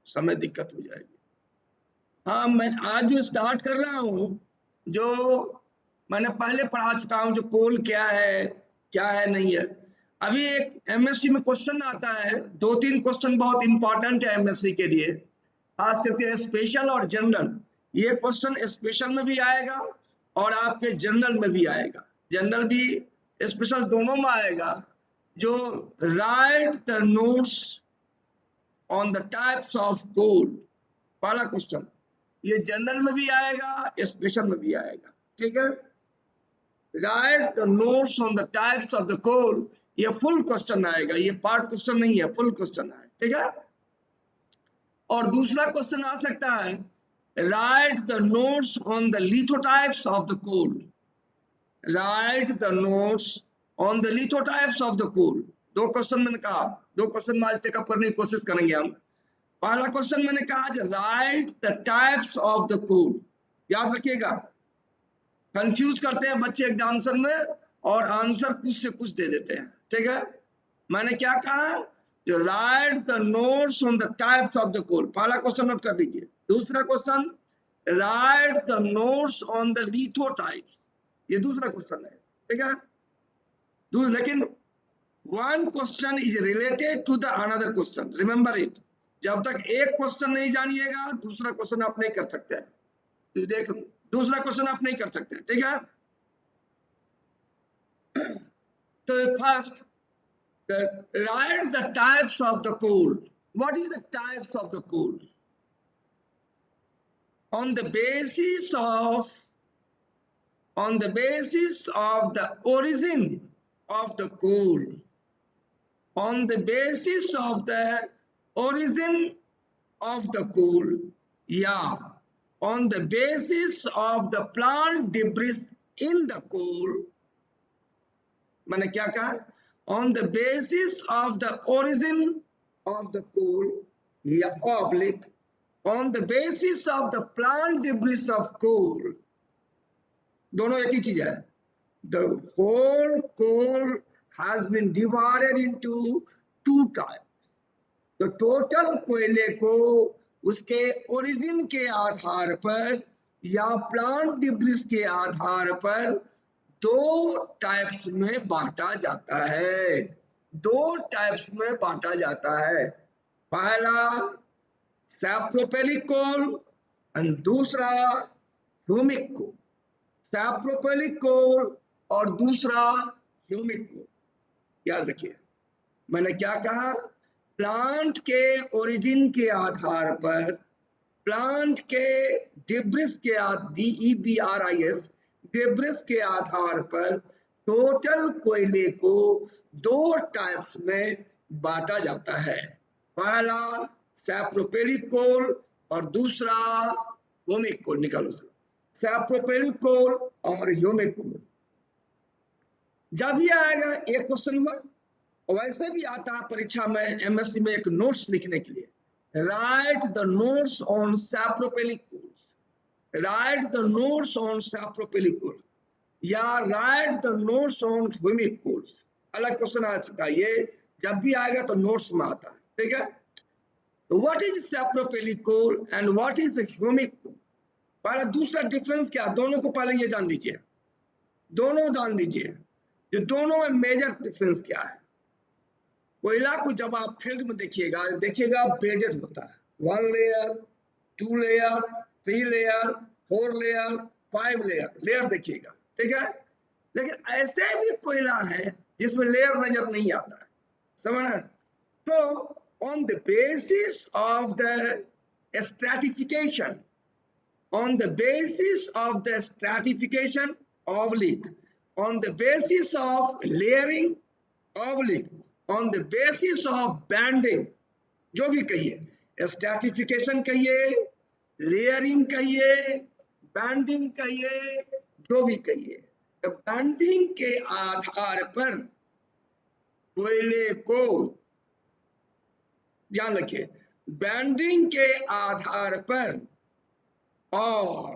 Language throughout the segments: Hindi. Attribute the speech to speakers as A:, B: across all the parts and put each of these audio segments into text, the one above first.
A: समय दिक्कत हो जाएगी। हाँ, मैं आज जो स्टार्ट कर रहा हूँ, जो मैंने पहले पढ़ा चुका हूँ, जो कोल क्या है नहीं है। अभी एक एमएससी में क्वेश्चन आता है, 2-3 क्वेश्चन बहुत इंपॉर्टेंट है एमएससी के लिए, खास करके स्पेशल और जनरल। ये क्वेश्चन स्पेशल में भी आएगा और आपके जनरल में भी आएगा, जनरल भी स्पेशल दोनों में आएगा। जो write the notes on the types of coal, पहला क्वेश्चन, ये जनरल में भी आएगा, स्पेशल में भी आएगा, ठीक है। Write the notes on the types of the coal, ये फुल क्वेश्चन आएगा, ये पार्ट क्वेश्चन नहीं है, फुल क्वेश्चन है, ठीक है। और दूसरा क्वेश्चन आ सकता है, write the notes on the lithotypes of the coal, write the notes on the lithotypes of the coal. दो क्वेश्चन मैंने कहा, दो क्वेश्चन में आज टेकअप करने की कोशिश करेंगे हम। पहला क्वेश्चन मैंने कहा, write the types of the coal, याद रखिएगा, कंफ्यूज करते हैं बच्चे एग्जामिनेशन में और आंसर कुछ से कुछ दे देते हैं, ठीक है। मैंने क्या कहा, जो write the notes on the types of the coal, पहला क्वेश्चन नोट कर लीजिए। दूसरा question, write the notes on the lithotypes, ये दूसरा क्वेश्चन है, ठीक है। लेकिन one question is related to the another question, remember it. जब तक एक क्वेश्चन नहीं जानिएगा, दूसरा क्वेश्चन आप नहीं कर सकते हैं। तो देख, दूसरा क्वेश्चन आप नहीं कर सकते, ठीक है। So first, write the types of the coal. What is the types of the coal? On the basis of the origin of the coal, on the basis of the origin of the coal, yeah, on the basis of the plant debris in the coal, मैंने क्या कहा, on the basis of the origin of the coal, या oblique, on the basis of the plant debris of coal, दोनों एक ही चीज है। The whole coal has been divided into two types. तो टोटल कोयले को उसके ओरिजिन के आधार पर या प्लांट डिब्रिस के आधार पर दो टाइप्स में बांटा जाता है, दो टाइप्स में बांटा जाता है। पहला सैप्रोपेलिक कोल और दूसरा ह्यूमिक कोल, सैप्रोपेलिक कोल और दूसरा ह्यूमिक कोल। याद रखिए, मैंने क्या कहा, प्लांट के ओरिजिन के आधार पर, प्लांट के डिब्रिस के DEBRIS डिब्रिस के आधार पर टोटल कोयले को दो टाइप्स में बांटा जाता है। पहला सैप्रोपेलिक कोल और दूसरा ह्यूमिक कोल। निकालो सैप्रोपेलिक कोल और ह्यूमिक कोल। जब भी आएगा एक क्वेश्चन हुआ, वैसे भी आता है परीक्षा में, एमएससी में, एक नोट्स लिखने के लिए, write the notes on sapropelic coals, write the notes on sapropelic coal, या write the notes on humic coals. अलग क्वेश्चन आ चुका है, ये जब भी आएगा तो नोट्स में आता है, ठीक है। तो what is sapropelic coal and what is humic coal? पहले दूसरा डिफरेंस क्या, दोनों को पहले ये जान लीजिए, दोनों जान लीजिए, जो दोनों में मेजर डिफरेंस क्या है। कोयला को जब आप फील्ड में देखिएगा बेडेड होता है, 1 layer, 2 layer, 3 layer, 4 layer, 5 layer देखिएगा, ठीक है। लेकिन ऐसे भी कोयला है जिसमें लेयर नजर नहीं आता है, समझ रहे। तो on the basis of the stratification, on the basis of the stratification oblique, on the basis of layering oblique, on the basis of banding, जो भी कहिए, स्ट्रैटिफिकेशन कहिए, लेयरिंग कहिए, बैंडिंग कहिए, जो भी कहिए, तो बैंडिंग के आधार पर कोयले को, ध्यान रखिए, बैंडिंग के आधार पर और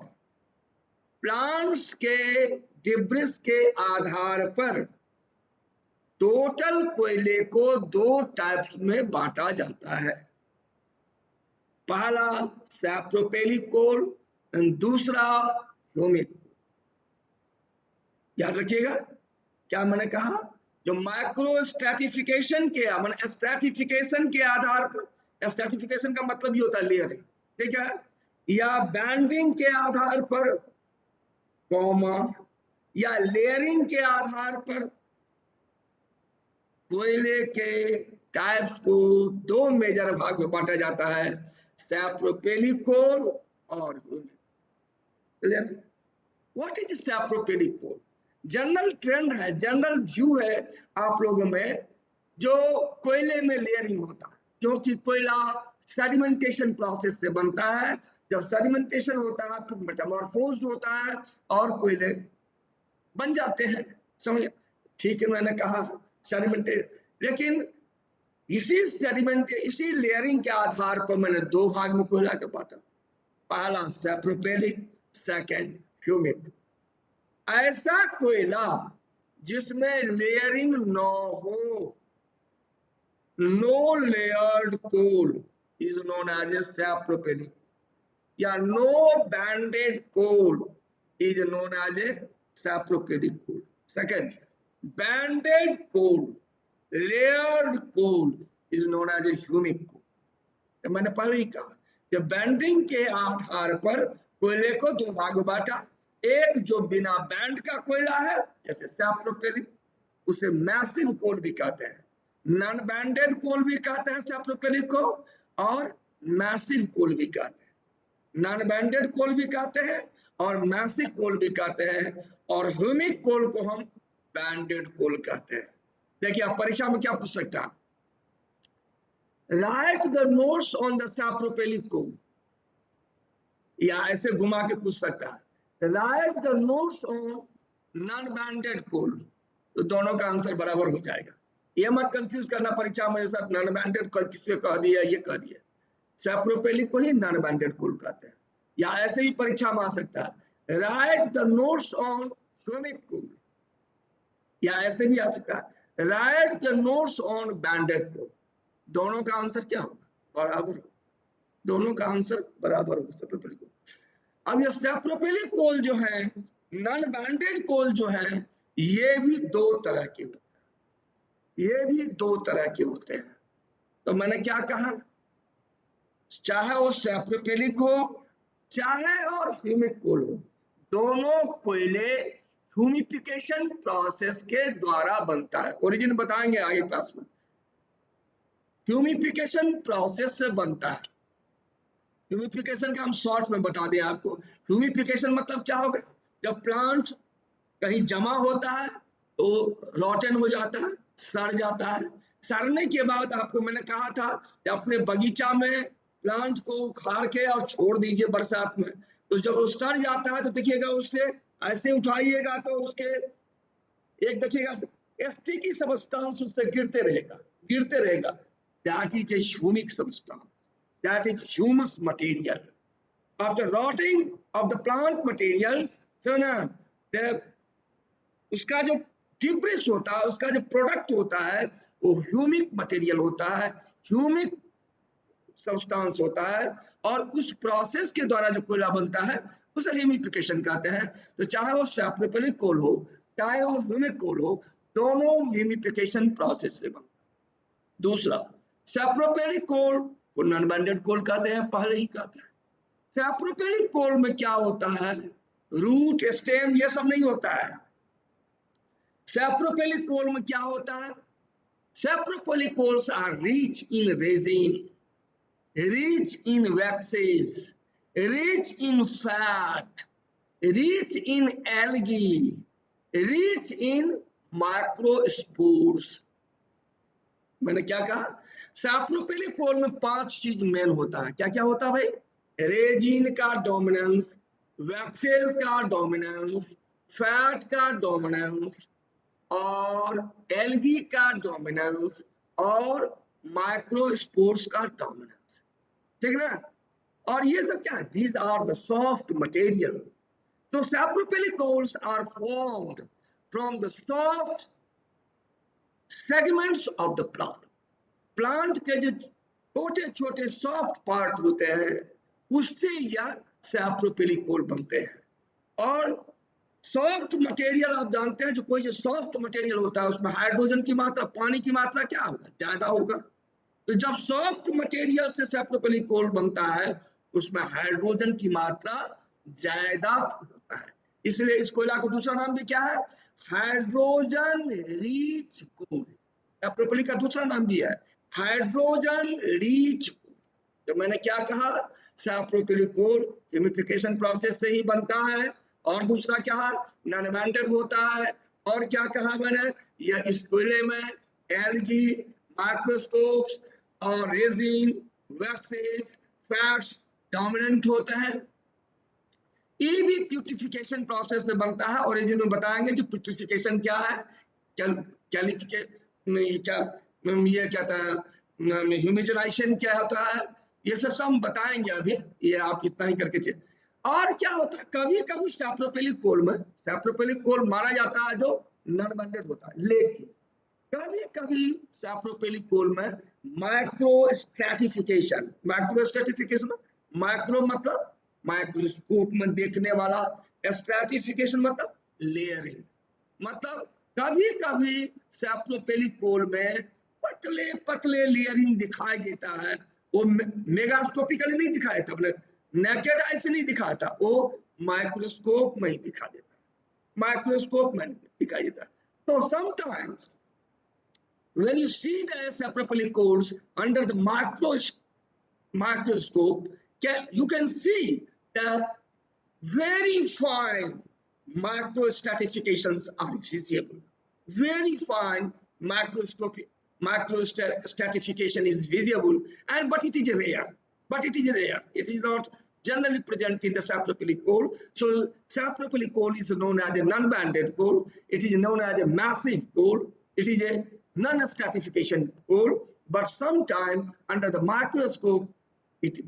A: प्लांट्स के डिब्रिस के आधार पर टोटल कोयले को दो टाइप्स में बांटा जाता है। पहला सैप्रोपेलिक कोल, दूसरा ह्यूमिक। याद रखिएगा क्या मैंने कहा, जो माइक्रो स्ट्रैटिफिकेशन के मैंने स्ट्रैटिफिकेशन के आधार पर, स्ट्रैटिफिकेशन का मतलब ये होता है लेयरिंग, ठीक है, या बैंडिंग के आधार पर, कॉमा, या लेयरिंग के आधार पर कोयले के टाइप्स को दो मेजर भाग में बांटा जाता है, सैप्रोपेलिक कोल और humic. Clear? What is sapropelic coal? General trend है, जनरल व्यू है आप लोगों में, जो कोयले में लेयरिंग होता है, क्योंकि कोयला सेडिमेंटेशन प्रोसेस से बनता है। जब सेडिमेंटेशन होता है फिर मेटामॉर्फोज होता है और कोयले बन जाते हैं, समझ? ठीक है, मैंने कहा सेडिमेंटेड, लेकिन इसी लेयरिंग के आधार पर मैंने दो भाग में कोयला का बांटा, पहला सैप्रोपेलिक, सेकंड ह्यूमिक। ऐसा कोयला जिसमें लेयरिंग न हो, no layered coal is known as a sapropelic, या no banded coal is known as a sapropelic coal. Second, banded coal, layered coal is known as a humic coal. तो मैंने पहले ही कहा कि बैंडिंग के आधार पर कोयले को दो भाग में बांटा, एक जो बिना बैंड का कोयला है जैसे सैप्रोपेलिक, उसे मैसिव कोल भी कहते हैं, नॉन बैंडेड कोल भी कहते हैं सैप्रोपेलिक को, और मैसिव कोल भी कहते हैं। नॉन बैंडेड कोल भी कहते हैं और मैसिव कोल भी कहते हैं, और ह्यूमिक कोल को हम बैंडेड कोल कहते हैं। देखिए आप परीक्षा में क्या पूछ सकता है, write the notes on the sapropelic coal, या ऐसे घुमा के पूछ सकता है write the notes on non banded coal, तो दोनों का आंसर बराबर हो जाएगा। ये मत कंफ्यूज करना परीक्षा में साथ नॉन बैंडेड किससे कह दिया, ये कह दिया, सैप्रोपेलिक को ही नॉन बैंडेड कोल कहते हैं। या ऐसे ही परीक्षा में आ सकता है write the notes on humic coal, या ऐसे भी आ सकता है write the notes on banded coal. दोनों का आंसर क्या होगा, बराबर, दोनों का आंसर बराबर होगा सैप्रोपेलिक कोल। अब ये सैप्रोपेलिक कोल जो है, नॉन बैंडेड कोल जो है, ये भी दो तरह के होते हैं, ये भी दो तरह के होते हैं। तो मैंने क्या कहा, चाहे वो सैप्रोपेलिक हो चाहे और ह्यूमिक कोल हो, दोनों कोयले ह्यूमिफिकेशन प्रोसेस के द्वारा बनता है। ओरिजिन बताएंगे आगे क्लास में, ह्यूमिफिकेशन प्रोसेस से बनता है। ह्यूमिफिकेशन का हम शॉर्ट में बता दें आपको, ह्यूमिफिकेशन मतलब क्या होगा, जब प्लांट कहीं जमा होता है तो रॉटन हो जाता है, सड़ जाता है, सड़ने के बाद आपको मैंने कहा था कि अपने बगीचा में प्लांट को उखाड़ के और छोड़ दीजिए बरसात में, तो जब वो सड़ जाता है तो देखिएगा उससे ऐसे उठाइएगा तो उसके एक देखिएगा स्टिकी सब्सटेंस उससे गिरते रहेगा, that is a humic substance, that is humus material. After rotting of the plant materials, so ना उसका जो डिब्रिस होता है, उसका जो प्रोडक्ट होता है वो ह्यूमिक मटेरियल होता है, ह्यूमिक सब्सटेंस होता है, और उस प्रोसेस के द्वारा जो कोयला बनता है उसे ह्यूमिफिकेशन कहते हैं। तो चाहे वो सैप्रोपेलिक कोल हो चाहे वो ह्यूमिक कोल हो, दोनों ह्यूमिफिकेशन प्रोसेस से बनता है। दूसरा, सैप्रोपेलिक कोल को नॉन बैंडेड कोल कहते हैं, पहले ही कहते हैं। सैप्रोपेलिक कोल में क्या होता है, रूट स्टेम ये सब नहीं होता है। सैप्रोपेलिक कोल में क्या होता है, sapropelic coals are rich in resin, rich in waxes, rich in fat, rich in algae, rich in microspores। मैंने क्या कहा, सैप्रोपेलिक कोल में 5 चीज मेन होता है। क्या क्या होता है भाई, रेजिन का डोमिनेंस, वैक्सेस का डोमिनेंस, फैट का डोमिनेंस, और एल्गी का डोमिनेंस, और माइक्रोस्पोर्स का डोमिनेंस, ठीक है ना। और ये सब क्या है, these are the soft material. तो sapropelic coals are formed from the soft segments of the plant. Plant के जो छोटे छोटे सॉफ्ट पार्ट होते हैं, उससे यह सैप्रोपेलिक कोल बनते हैं। और सॉफ्ट मटेरियल आप जानते हैं, जो कोई जो सॉफ्ट मटेरियल होता है उसमें हाइड्रोजन की मात्रा, पानी की मात्रा क्या होगा, ज्यादा होगा। तो जब सॉफ्ट मटेरियल से सैप्रोपेलिक कोल बनता है उसमें हाइड्रोजन की मात्रा ज्यादा होता है, इसलिए इस कोयला का दूसरा नाम भी क्या है, हाइड्रोजन रिच कोल। सैप्रोपेलिक का दूसरा नाम भी है हाइड्रोजन रिच कोल। तो मैंने क्या कहा, सैप्रोपेलिक कोल ह्यूमिडिफिकेशन प्रोसेस से ही बनता है। और दूसरा क्या है, नॉन बैंडेड होता है। और क्या कहा मैंने, यह इस कोयले में एल्गी, माइक्रोस्कोप्स और रेजिन, वैक्सेस, फैट्स डोमिनेंट होते हैं। ये भी प्यूरिफिकेशन प्रोसेस से बनता है। ओरिजिन में बताएंगे कि प्यूरिफिकेशन क्या है, ये क्या था, ह्यूमिडिफिकेशन क्या होता है, ये सब हम बताएंगे अभी, ये आप इतना ही करके चलिए। और क्या होता है, कभी कभी सैप्रोपेलिक कोल में सैप्रोपेलिक कोल मारा जाता है जो नॉन बैंडेड होता है, लेकिन कभी कभी सैप्रोपेलिक कोल में माइक्रो स्ट्रैटिफिकेशन, माइक्रो मतलब माइक्रोस्कोप में देखने वाला, स्ट्रैटिफिकेशन मतलब लेयरिंग, मतलब कभी कभी सैप्रोपेलिक कोल में पतले पतले लेयरिंग दिखाई देता है। वो मेगास्कोपिकली नहीं दिखाया था, अपने नेकेड आई से नहीं दिखाता, वो माइक्रोस्कोप में ही दिखा देता है, माइक्रोस्कोप में दिखाई देता है। तो sometimes when you see the sapropelic cones under the microscope, you can see the very fine microstratifications are visible. Very fine microstratification is visible, and but it is rare. But it is rare. It is not generally present in the sapropelic coal. So sapropelic coal is known as a non-banded coal. It is known as a massive coal. It is a non-stratification coal. But sometime under the microscope, it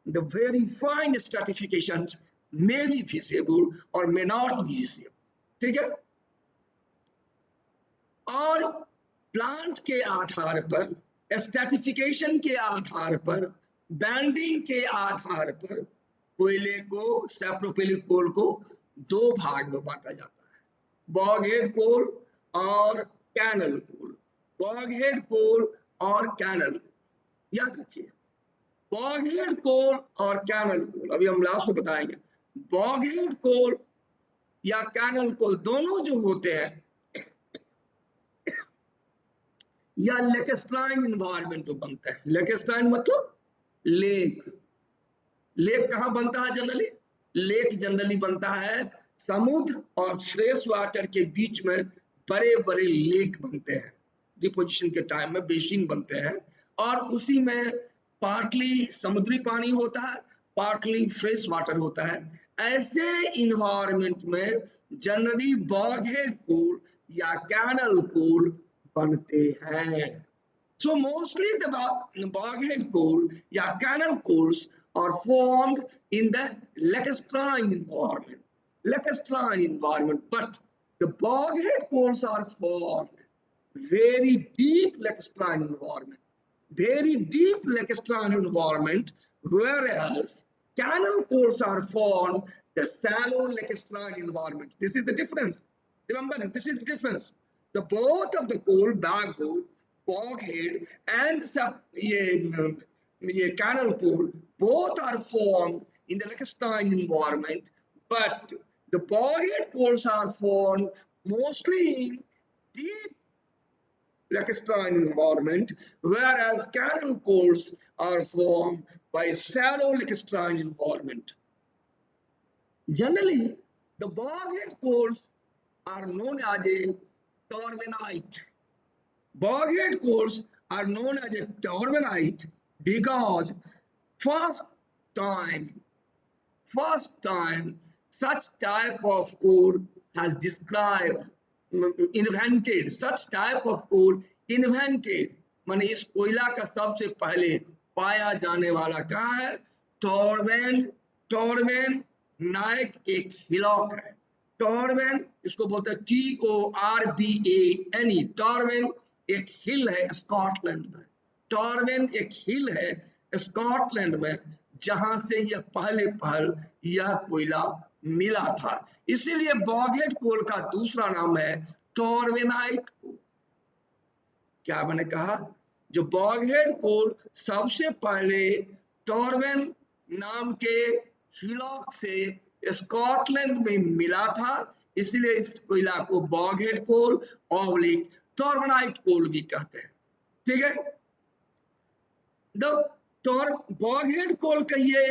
A: the very fine stratifications may be visible or may not be visible. ठीक है। और प्लांट के आधार पर, स्ट्रैटिफिकेशन के आधार पर, बैंडिंग के आधार पर कोयले को, सैप्रोपेलिक कोल को दो भाग में बांटा जाता है, बॉगहेड कोल और कैनल कोल। बॉगहेड कोल और कैनल, याद रखिए, बॉगहेड कोल और कैनल कोल, अभी हम लास्ट में बताएंगे। बॉगहेड कोल या कैनल कोल दोनों जो होते हैं या लेकेस्ट्राइन इन्वायरमेंट तो बनता है। लेकेस्ट्राइन मतलब लेक। लेक कहाँ बनता है जनरली, लेक जनरली बनता है समुद्र और फ्रेश वाटर के बीच में, बड़े बड़े लेक बनते हैं डिपोजिशन के टाइम में, बेसिन बनते हैं, और उसी में पार्टली समुद्री पानी होता है, पार्टली फ्रेश वाटर होता है। ऐसे इन्वायरमेंट में जनरली बॉगहेड कोल या कैनल कोल बनते हैं। So mostly the boghead coal या canal coals are formed in the lacustrine environment. Lacustrine environment, but the boghead coals are formed very deep lacustrine environment. Very deep lacustrine environment, whereas canal coals are formed the shallow lacustrine environment. This is the difference. Remember, this is the difference. The both of the coal, backhoe, boghead, and canal coal, both are formed in the lacustrine environment, but the boghead coals are formed mostly in deep lacustrine environment, whereas canal coals are formed by shallow lacustrine environment. Generally, the boghead coals are known as a torvenite. Boghead coals are known as a torvenite because first time such type of coal has described, invented, such type of coal invented, माने इस कोयला का सबसे पहले पाया जाने वाला कहाँ है, टॉरवेन। टॉरवेन नाइट एक हिलॉक है। टॉरवेन इसको बोलते हैं TORBANE, टॉरवेन एक हिल है स्कॉटलैंड में। टॉरवेन एक हिल है स्कॉटलैंड में, जहां से यह पहल यह कोयला मिला था। इसीलिए बॉगहेड कोल का दूसरा नाम है टॉरवेनाइट कोल। क्या मैंने कहा? जो बॉगहेड कोल सबसे पहले टॉरवेन नाम के हिलॉक से स्कॉटलैंड में मिला था, इसलिए इस कोयला को बॉगहेड कोल ऑब्लिक टॉर्बनाइट कोल भी कहते हैं। ठीक है, बॉगहेड कोल कहिए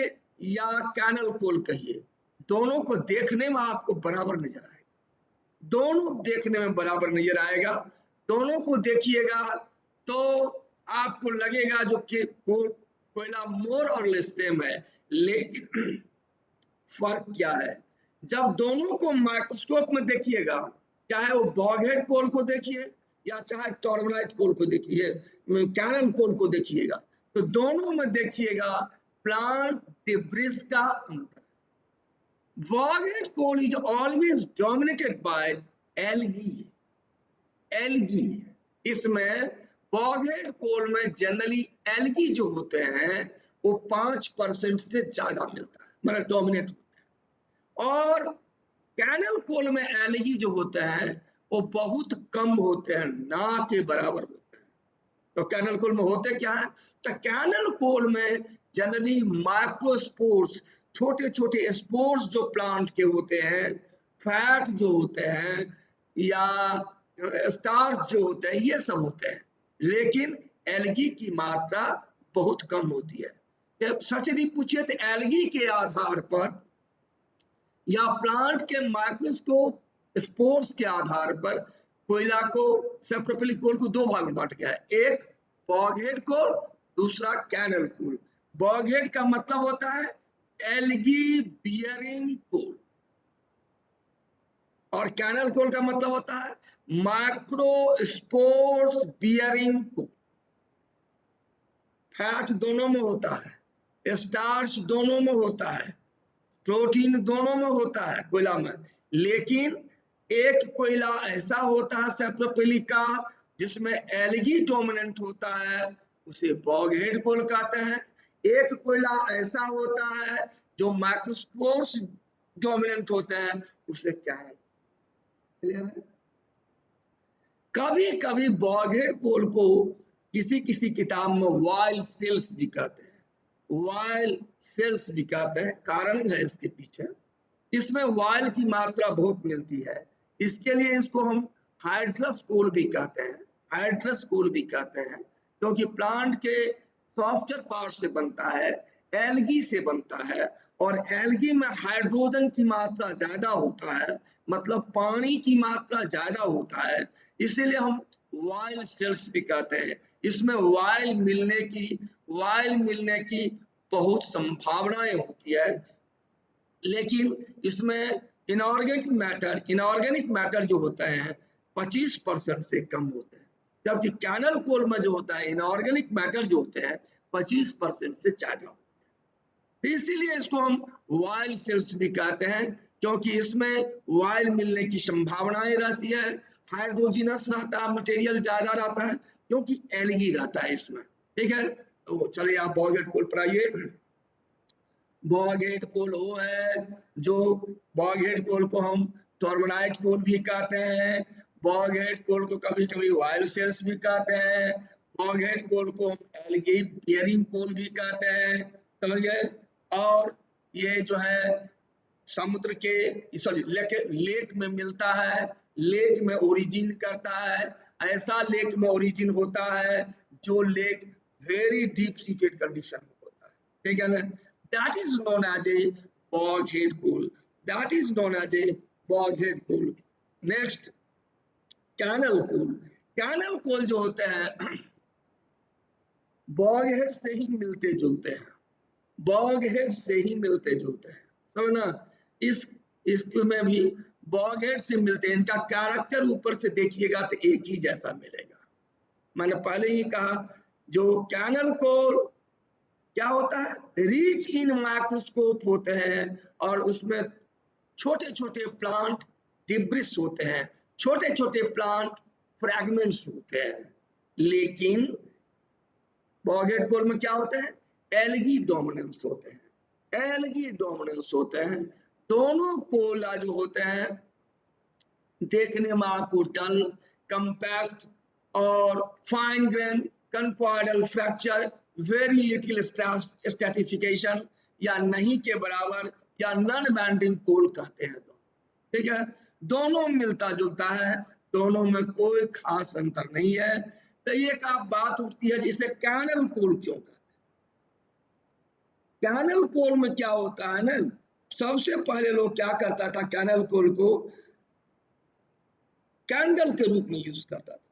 A: या कैनल कोल कहिए, दोनों को देखने में आपको बराबर नजर आएगा, दोनों देखने में बराबर नजर आएगा। दोनों को देखिएगा तो आपको लगेगा जो कि कोयला मोर और लेस सेम है, लेकिन फर्क क्या है? जब दोनों को माइक्रोस्कोप में देखिएगा, चाहे वो बॉगहेड कोल को देखिए या चाहे टॉर्बनाइट कोल को देखिए, कैनल कोल को देखिएगा, तो दोनों में देखिएगा प्लांट डिब्रिस का अंतर। Boghead coal is always dominated by algae. इसमें बॉगहेड कोल में जनरली एल्गी जो होते हैं वो 5% से ज्यादा मिलता है, मतलब डोमिनेट होता है। और कैनल कोल में एल्गी जो होते हैं वो बहुत कम होते हैं, ना के बराबर होते हैं। तो कैनल कोल में होते क्या है? तो कैनल कोल में जनरली माइक्रोस्पोर्स, छोटे छोटे स्पोर्स जो प्लांट के होते हैं, फैट जो होते हैं या स्टार्च जो होते हैं, ये सब होते हैं, लेकिन एल्गी की मात्रा बहुत कम होती है। सच यदि पूछिए तो एल्गी के आधार पर या प्लांट के माइक्रोस्कोप स्पोर्स के आधार पर कोयला को, सैप्रोपेलिक कोल को दो भाग में बांटा गया है, एक बॉगहेड कोल, दूसरा कैनल कोल। बॉगहेड का मतलब होता है एल्गी बियरिंग कोल और कैनल कोल का मतलब होता है माइक्रोस्पोर्स बियरिंग कोल। फैट दोनों में होता है, स्टार्च दोनों में होता है, प्रोटीन दोनों में होता है कोयला में, लेकिन एक कोयला ऐसा होता है सैप्रोपेलिक का जिसमें एल्गी डोमिनेंट होता है, उसे बॉगहेड कोल कहते हैं। एक कोयला ऐसा होता है जो माइक्रोस्पोर्स डोमिनेंट होते हैं, उसे क्या है? कभी कभी बॉगहेड कोल को किसी किसी किताब में वाइल्ड सेल्स भी कहते हैं, वाइल्ड सेल्स भी कहते हैं। कारण है इसके पीछे, इसमें वाइल की मात्रा बहुत मिलती है, इसके लिए इसको हम हाइड्रस कोल भी कहते हैं, हाइड्रस कोल भी कहते हैं, क्योंकि प्लांट के सॉफ्टवेयर पार्ट से बनता है, एल्गी से बनता है, और एल्गी में हाइड्रोजन की मात्रा ज्यादा होता है, मतलब पानी की मात्रा ज्यादा होता है, इसीलिए हम वाइल सेल्स भी कहते हैं। इसमें वाइल मिलने की बहुत संभावनाएं होती है, लेकिन इसमें इनऑर्गेनिक मैटर जो होता है 25% से कम होते हैं, जबकि कैनल कोल में जो होता है इनऑर्गेनिक मैटर जो होते हैं 25% से ज्यादा होते हैं। तो इसीलिए इसको हम वाइल्ड सेल्स भी कहते हैं, क्योंकि इसमें वाइल मिलने की संभावनाएं रहती है, हाइड्रोजिनस रहता है, मटेरियल ज्यादा रहता है, क्योंकि एल्गी रहता है इसमें। ठीक है, तो चलिए आप बॉगहेड कोल पर आइए। बॉगहेड कोल वो है जो, बॉगहेड कोल को हम टॉर्बनाइट कोल भी कहते हैं, बॉगहेड कोल को कभी कभी वाइल्ड सेल्स भी कहते हैं, बॉगहेड कोल को हम एल्गी बियरिंग कोल भी कहते हैं, समझ गए। और ये जो है समुद्र के, सॉरी लेक में मिलता है, लेक में ओरिजिन करता है, ऐसा लेक में ओरिजिन होता है जो lake very deep seated condition में होता है। ठीक है ना, that is known as a boghead coal, that is known as a boghead coal। next cannel coal, cannel coal जो होते हैं बॉगहेड से ही मिलते जुलते हैं, बॉगहेड से ही मिलते जुलते हैं, समझना। इसमें भी बॉगहेड से मिलते हैं, इनका कैरेक्टर ऊपर से देखिएगा तो एक ही जैसा मिलेगा। मैंने पहले ही कहा जो कैनल कोल क्या होता है, रिच इन माइक्रोस्कोप होते हैं और उसमें छोटे छोटे प्लांट डिब्रिस होते हैं, छोटे छोटे प्लांट फ्रैगमेंट्स होते हैं, लेकिन बॉगहेड कोल में क्या होते हैं? एल्गी डोमिनेंस होते हैं, एल्गी डोमिनेंस होते हैं। दोनों कोला जो होते हैं देखने में आपको डल, कंपैक्ट और fine grain, conchoidal fracture, very little stratification या नहीं के बराबर या नॉन बैंडिंग कोल कहते हैं। ठीक है, दोनों मिलता जुलता है, दोनों में कोई खास अंतर नहीं है। तो एक आप बात उठती है जिसे कैनल कोल क्यों कहते हैं? कैनल कोल में क्या होता है ना, सबसे पहले लोग क्या करता था, कैनल कोल को कैंडल के रूप में यूज करता था,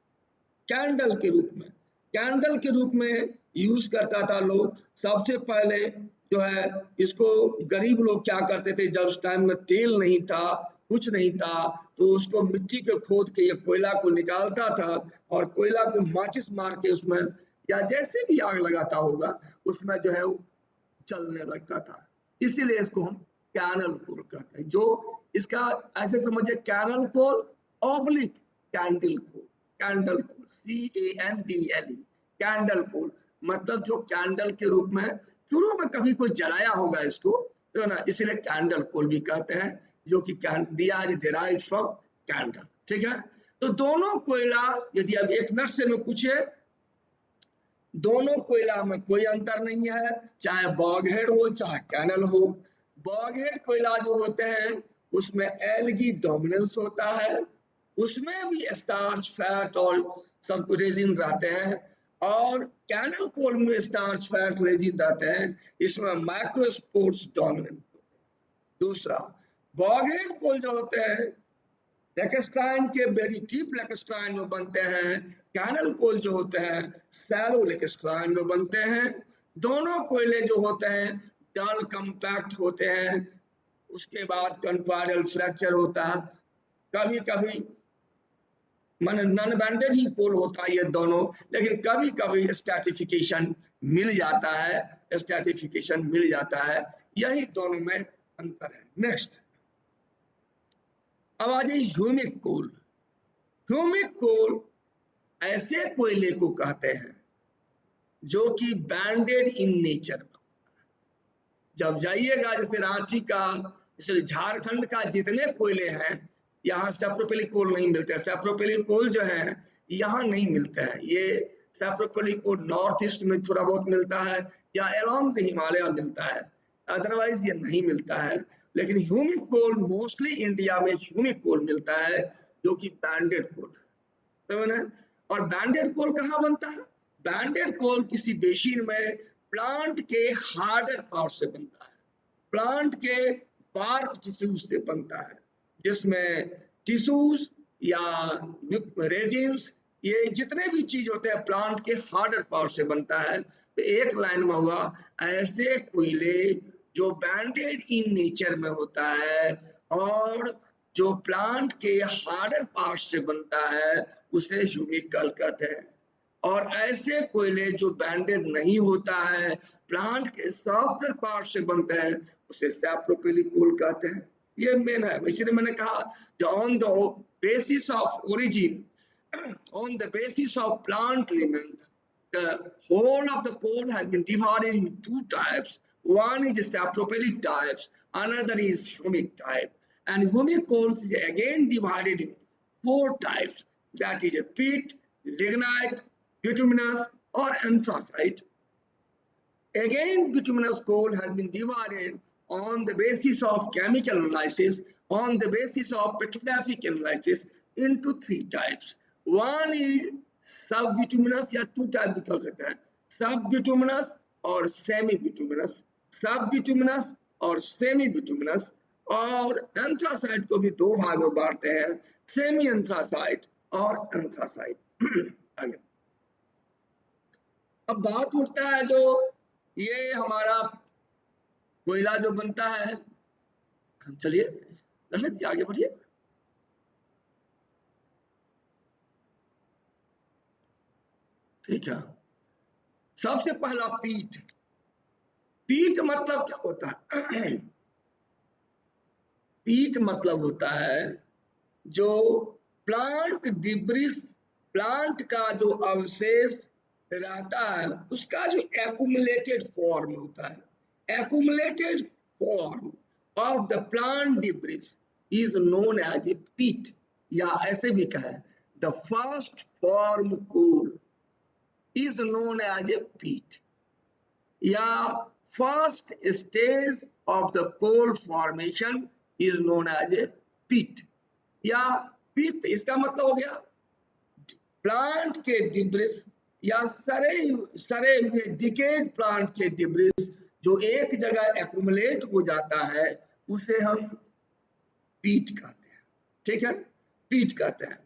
A: कैंडल के रूप में, कैंडल के रूप में यूज करता था लोग। सबसे पहले जो है इसको गरीब लोग क्या करते थे, जब उस टाइम में तेल नहीं था, कुछ नहीं था, तो उसको मिट्टी के खोद के ये कोयला को निकालता था और कोयला को माचिस मार के उसमें या जैसे भी आग लगाता होगा उसमें जो है चलने लगता था। इसीलिए इसको हम कैनल कोल कहते हैं। जो इसका ऐसे समझिए, कैनल कोल ऑब्लिक कैंडल कोल, कैंडल कोल, CANDLE, कैंडल कोल मतलब जो कैंडल के रूप में शुरू में कभी कोई जलाया होगा इसको, तो ना इसलिए कैंडल कोल भी कहते हैं, जो कि दिया डिराइव्ड फ्रॉम कैंडल। ठीक है, तो दोनों कोयला यदि अब एक नट से में पूछे, दोनों कोयला में कोई अंतर नहीं है, चाहे बॉगहेड हो चाहे कैनल हो। बॉगहेड कोयला जो होते हैं उसमें एल्गी डोमिनेंस होता है, उसमें भी स्टार्च, फैट और सब रेजिन रहते हैं, और कैनल कोल में स्टार्च, फैट, रेजिन रहते हैं, इसमें माइक्रोस्पोर्स डोमिनेंट। दूसरा, बॉगहेड कोल जो होते हैं लेकेस्ट्राइन के वेरी डीप लेकेस्ट्राइन में बनते हैं, कैनल कोल जो होते हैं सैलो लेकेस्ट्राइन में बनते हैं। दोनों कोयले जो होते हैं डल कंपैक्ट होते हैं, उसके बाद कन्फॉइडल फ्रैक्चर होता है, कभी कभी मन नॉन बैंडेड ही कोल होता है ये दोनों, लेकिन कभी कभी स्ट्रैटिफिकेशन मिल जाता है, स्ट्रैटिफिकेशन मिल जाता है, यही दोनों में अंतर है। नेक्स्ट, अब आ जाइए ह्यूमिक कोल। ह्यूमिक कोल ऐसे कोयले को कहते हैं जो कि बैंडेड इन नेचर में। जब जाइएगा जैसे रांची का, जैसे झारखंड का जितने कोयले हैं, यहाँ सैप्रोपेलिक कोल नहीं मिलते। सैप्रोपेलिक कोल जो है यहाँ नहीं मिलते हैं। ये सैप्रोपेलिक कोल नॉर्थ ईस्ट में थोड़ा बहुत मिलता है या अलोंग द हिमालय मिलता है, अदरवाइज ये नहीं मिलता है। लेकिन ह्यूमिक कोल मोस्टली इंडिया में ह्यूमिक कोल मिलता है जो कि बैंडेड कोल है। और बैंडेड कोल कहाँ बनता है? बैंडेड कोल किसी बेसिन में प्लांट के हार्डर पार्ट से बनता है, प्लांट के बार्क टिश्यूज से बनता है, जिसमें टिश्यूज या रेजिन्स, ये जितने भी चीज होते हैं प्लांट के हार्डर पार्ट से बनता है। तो एक लाइन में हुआ ऐसे कोयले जो बैंडेड इन नेचर में होता है और जो प्लांट के हार्डर पार्ट से बनता है उसे ह्यूमिक कोल कहते हैं। और ऐसे कोयले जो बैंडेड नहीं होता है, प्लांट के सॉफ्टवेयर पार्ट से बनते हैं, उसे सैप्रोपेलिक कोल कहते हैं। ये मेन है, इसलिए मैंने कहा जो on the basis of origin, on the basis of plant elements, the whole of the coal has been divided into two types. One is sapropelic types, another is humic type. And humic coals is again divided in four types. That is a peat, lignite, bituminous, or anthracite. Again, bituminous coal has been divided on the basis of chemical analysis, on the basis of petrographic analysis into three types. One is subbituminous या two type भी कर सकते हैं, subbituminous और semi-bituminous, subbituminous और semi-bituminous। और एंथ्रासाइट को भी दो भाग में बांटते हैं, सेमी एंथ्रासाइट और एंथ्रासाइट। आगे अब बात उठता है जो ये हमारा कोयला जो बनता है, चलिए ललित जी आगे बढ़िए। ठीक है, सबसे पहला पीट। पीट मतलब क्या होता है? पीट मतलब होता है जो प्लांट डिब्रिस, प्लांट का जो अवशेष रहता है उसका जो एक्यूमुलेटेड फॉर्म होता है, accumulated form of the plant debris is known as a peat, या ऐसे भी कहें the first form coal is known as a peat, या first stage of the coal formation is known as a peat, या पीट इसका मतलब हो गया प्लांट के डिब्रिस या सरे हुए डिकेड प्लांट के डिब्रिस जो एक जगह एक्यूमुलेट हो जाता है उसे हम पीट कहते हैं। ठीक है, पीट कहते हैं।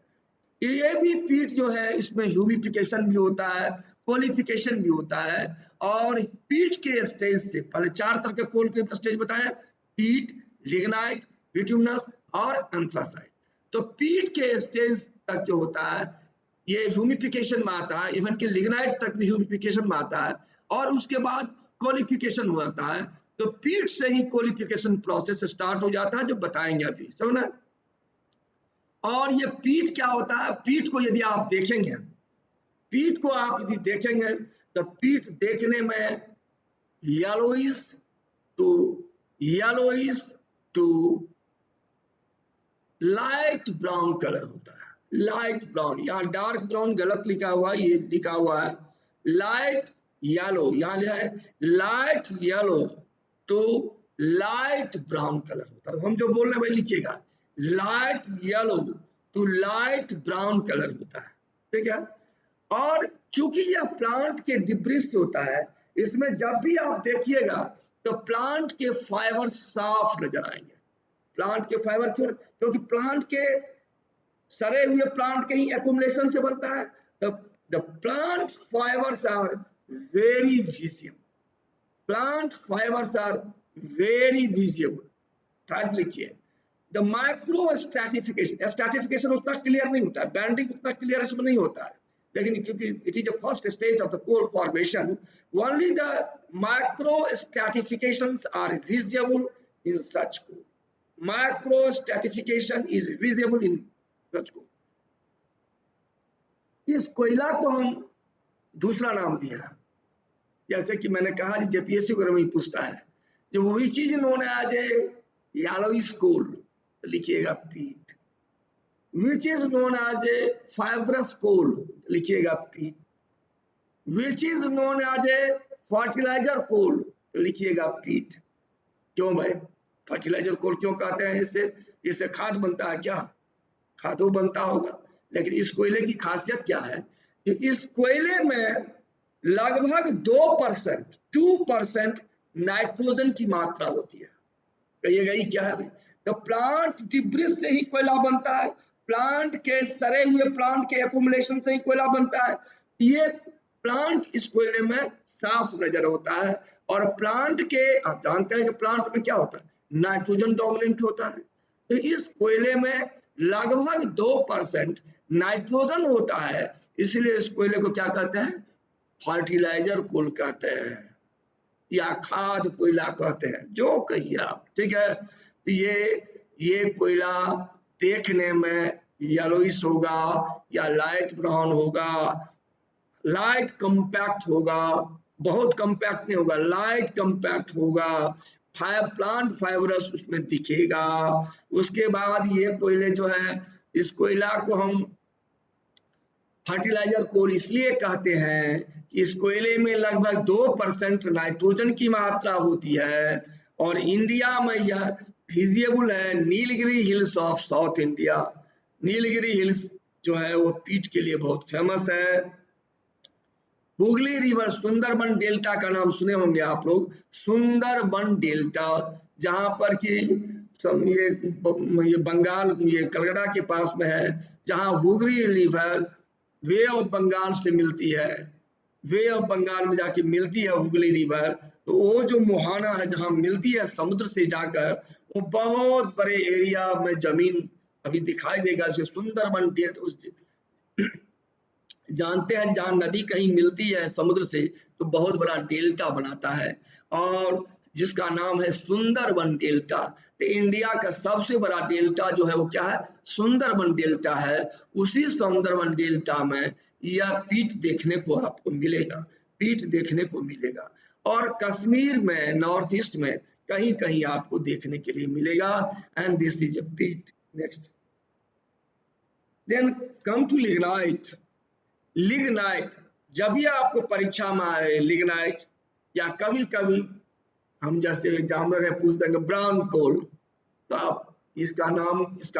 A: ये भी पीट जो है इसमें ह्यूमिफिकेशन भी होता है, कोलिफिकेशन भी होता है, और पीट के स्टेज से पहले 4 तरह के कोल के स्टेज बताया, पीट, लिग्नाइट, बिटुमिनस और एंथ्रासाइट। तो पीट के स्टेज तक जो होता है ये ह्यूमिफिकेशन में आता है, इवन कि लिग्नाइट तक भी ह्यूमिफिकेशन में आता है, और उसके बाद कोलिफिकेशन हो जाता है। तो पीट से ही कोलिफिकेशन प्रोसेस स्टार्ट हो जाता है, जो बताएंगे अभी, समझना। और ये पीट क्या होता है, पीट को यदि आप देखेंगे, पीट को आप यदि देखेंगे तो पीट देखने में yellowish to yellowish to light brown colour होता है, लाइट ब्राउन, यहाँ डार्क ब्राउन गलत लिखा हुआ है, ये लिखा हुआ है लाइट येलो, यहाँ है light yellow to light brown colour होता है। हम जो बोल रहे हैं वही लिखिएगा, light yellow to light brown colour होता है। ठीक है, और चूंकि यह प्लांट के डिब्रिस होता है, इसमें जब भी आप देखिएगा तो प्लांट के फाइबर साफ नजर आएंगे। प्लांट के फाइबर क्यों? क्योंकि प्लांट के सड़े हुए प्लांट के ही एक्यूमुलेशन से बनता है। The plant fibres are very visible, plant fibres are very visible. Third लिखिए, द माइक्रो स्ट्रैटिफिकेशन, स्ट्रैटिफिकेशन उतना क्लियर नहीं होता है, बैंडिंग उतना क्लियर इसमें नहीं होता है, लेकिन क्योंकि it is the first stage of the coal formation, only the micro stratifications are visible in such coal, micro stratification is visible in such coal. इस कोयला को हम दूसरा नाम दिया, जैसे कि मैंने कहा जेपीएससी को रमी पूछता है जो वही चीज नोन एज ए येलोइश कोल, लिखिएगा पीट, which is known as a fibrous coal, लिखिएगा पीट, which is known as a fertilizer coal, लिखिएगा पीट। क्यों भाई फर्टिलाइजर कोल क्यों कहते हैं? इससे खाद बनता है क्या? खाद वो बनता होगा, लेकिन इस कोयले की खासियत क्या है कि इस कोयले में लगभग 2% नाइट्रोजन की मात्रा होती है। कहिएगा ये क्या है भाई? तो प्लांट डिब्रिस से ही कोयला बनता है, प्लांट के सड़े हुए प्लांट के एक्यूमुलेशन से ही कोयला बनता है। ये प्लांट इस कोयले में साफ नजर होता है, और प्लांट के आप जानते हैं कि प्लांट में क्या होता है, नाइट्रोजन डोमिनेंट होता है। तो इस कोयले में लगभग 2% नाइट्रोजन होता है, इसलिए इस कोयले को क्या कहते हैं? फर्टिलाइजर कोल कहते हैं, या खाद कोयला कहते हैं, जो कहिए आप। ठीक है, तो ये कोयला देखने में येलोइश होगा या लाइट ब्राउन होगा, लाइट कंपैक्ट होगा, बहुत कंपैक्ट नहीं होगा, लाइट कंपैक्ट होगा, प्लांट फाइबरस उसमें दिखेगा। उसके बाद ये कोयले जो है, इस कोयला को हम फर्टिलाइजर कोल इसलिए कहते हैं कि इस कोयले में लगभग 2% नाइट्रोजन की मात्रा होती है, और इंडिया में यह विजिबल है Nilgiri hills of south India. Nilgiri hills जो है वो पीट के लिए बहुत फेमस है। हुगली रिवर, सुंदरबन डेल्टा का नाम सुने होंगे आप लोग, सुंदरबन डेल्टा, जहां पर कि ये बंगाल, ये कलकत्ता के पास में है, जहां Hooghly river bay of Bengal से मिलती है, वे ऑफ बंगाल में जाके मिलती है हुगली रिवर। तो वो जो मुहाना है जहां मिलती है समुद्र से जाकर, वो बहुत बड़े एरिया में जमीन अभी दिखाई देगा, जो सुंदरबन डेल्टा, उस जानते हैं जहां नदी कहीं मिलती है समुद्र से तो बहुत बड़ा डेल्टा बनाता है, और जिसका नाम है सुंदरबन डेल्टा। तो इंडिया का सबसे बड़ा डेल्टा जो है वो क्या है? सुंदरबन डेल्टा है। उसी सुंदरबन डेल्टा में या पीट देखने को आपको मिलेगा, पीट देखने को मिलेगा। और कश्मीर में, नॉर्थ ईस्ट में कहीं कहीं आपको देखने के लिए मिलेगा। And this is a peat. Next, then come to lignite. Lignite जब भी आपको परीक्षा में आए लिग्नाइट, या कभी कभी हम जैसे एग्जामिनर है पूछते हैं ब्राउन कोल, तो आप इसका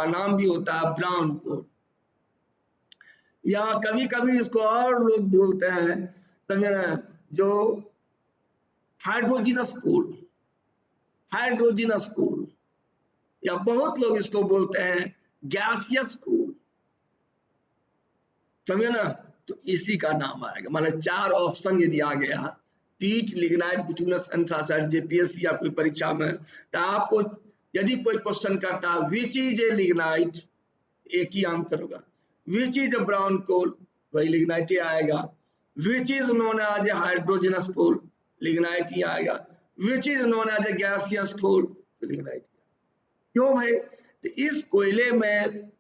A: नाम भी होता है ब्राउन कोल। या कभी कभी इसको और लोग बोलते हैं जो हाइड्रोजिनस कोल, हाइड्रोजिनस कोल, या बहुत लोग इसको बोलते हैं गैसियस कोल, समझे ना। तो इसी का नाम आएगा, मतलब 4 ऑप्शन यदि आ गया पीट, लिग्नाइट, बिटुमिनस, एंथ्रासाइट, जेपीएससी या कोई परीक्षा में, तो आपको यदि कोई क्वेश्चन करता है विच इज ए लिग्नाइट, एक ही आंसर होगा। विच इज अ ब्राउन कोल, वही लिग्नाइट ही आएगा। Which is known as a hydrogenous coal, lignite ही आएगा। Which is known as a gaseous coal, तो लिग्नाइट। क्यों भाई? तो इस कोयले में